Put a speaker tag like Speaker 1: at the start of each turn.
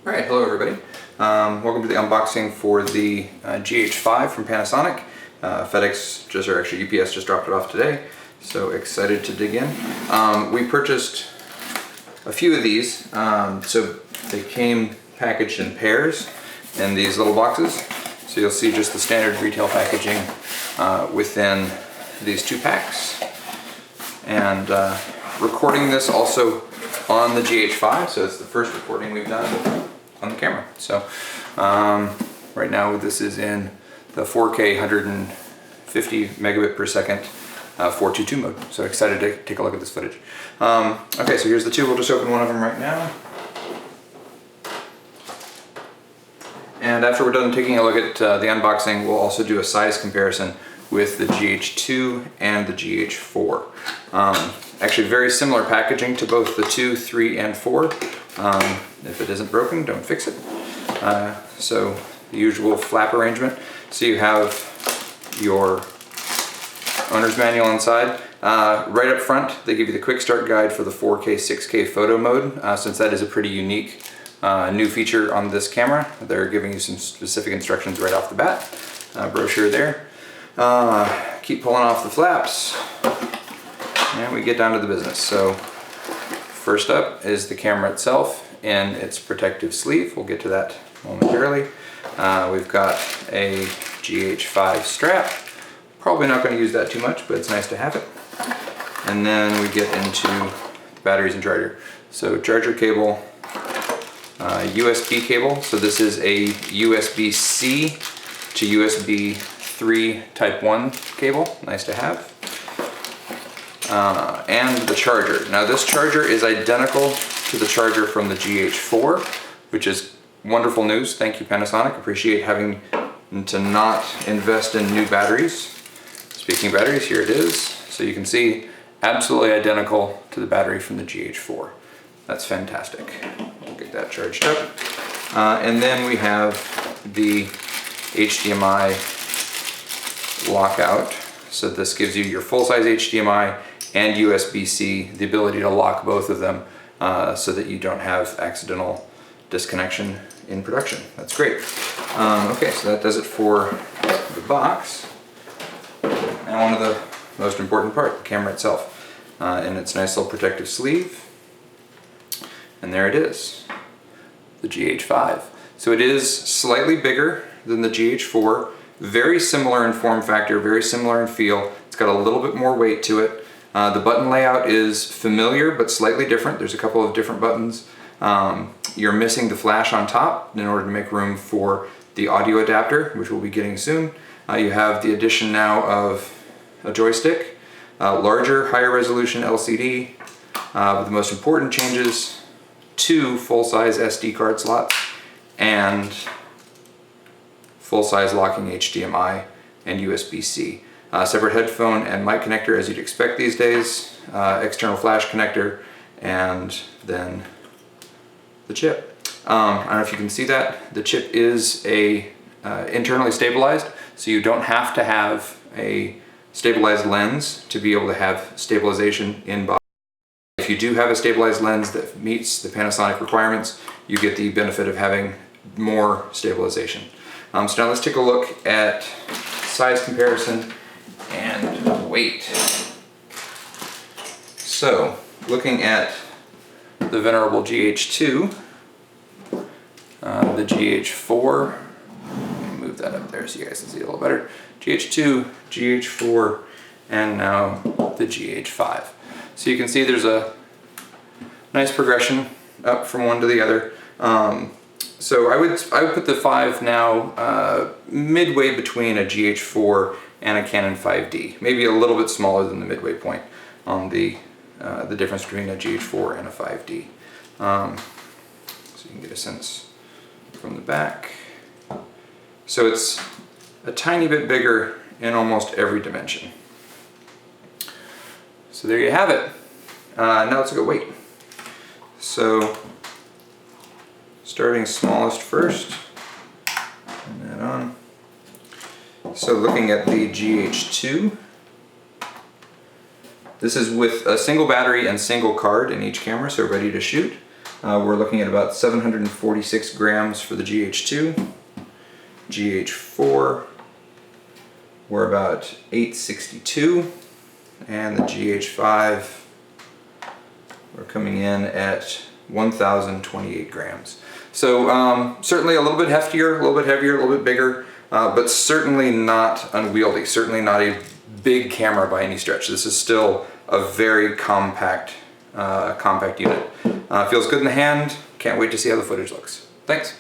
Speaker 1: Alright, hello everybody. Welcome to the unboxing for the GH5 from Panasonic. FedEx, or actually UPS just dropped it off today, so excited to dig in. We purchased a few of these, so they came packaged in pairs in these little boxes. So you'll see just the standard retail packaging within these two packs. And recording this also on the GH5, so it's the first recording we've done on the camera. So right now this is in the 4K 150 megabit per second 422 mode. So excited to take a look at this footage. Okay, so here's the two. We'll just open one of them right now. And after we're done taking a look at the unboxing, we'll also do a size comparison with the GH2 and the GH4. Actually very similar packaging to both the 2, 3, and 4. If it isn't broken, don't fix it. So the usual flap arrangement. So you have your owner's manual inside. Right up front, they give you the quick start guide for the 4K, 6K photo mode. Since that is a pretty unique new feature on this camera, they're giving you some specific instructions right off the bat. Brochure there. Keep pulling off the flaps, and we get down to the business. So first up is the camera itself in its protective sleeve. We'll get to that momentarily. We've got a GH5 strap. Probably not going to use that too much, but it's nice to have it. And then we get into the batteries and charger. So charger cable, USB cable. So this is a USB-C to USB 3 type 1 cable, nice to have. And the charger. Now this charger is identical to the charger from the GH4, which is wonderful news. Thank you, Panasonic. Appreciate having to not invest in new batteries. Speaking of batteries, here it is. So you can see absolutely identical to the battery from the GH4. That's fantastic. We'll get that charged up. And then we have the HDMI lockout. So this gives you your full-size HDMI and USB-C, the ability to lock both of them so that you don't have accidental disconnection in production. That's great. Okay, so that does it for the box. And one of the most important part, the camera itself, in its nice little protective sleeve. And there it is, the GH5. So it is slightly bigger than the GH4, very similar in form factor, very similar in feel. It's got a little bit more weight to it. The button layout is familiar but slightly different. There's a couple of different buttons. You're missing the flash on top in order to make room for the audio adapter, which we'll be getting soon. You have the addition now of a joystick, larger, higher resolution LCD, with the most important changes, 2 full-size SD card slots and full-size locking HDMI and USB-C. Separate headphone and mic connector as you'd expect these days, external flash connector, and then the chip. I don't know if you can see that. The chip is internally stabilized, so you don't have to have a stabilized lens to be able to have stabilization in body. If you do have a stabilized lens that meets the Panasonic requirements, you get the benefit of having more stabilization. So now let's take a look at size comparison and weight. So looking at the venerable GH2, the GH4, let me move that up there so you guys can see it a little better. GH2, GH4, and now the GH5. So you can see there's a nice progression up from one to the other. So I would put the 5 now midway between a GH4 and a Canon 5D. Maybe a little bit smaller than the midway point on the difference between a GH4 and a 5D. So you can get a sense from the back. So it's a tiny bit bigger in almost every dimension. So there you have it. Now let's look at weight. So starting smallest first, turn that on. So looking at the GH2, this is with a single battery and single card in each camera, so ready to shoot. we're looking at about 746 grams for the GH2. GH4, we're about 862, and the GH5, we're coming in at 1,028 grams. So certainly a little bit heftier, a little bit heavier, a little bit bigger, but certainly not unwieldy, certainly not a big camera by any stretch. This is still a very compact unit. Feels good in the hand. Can't wait to see how the footage looks. Thanks.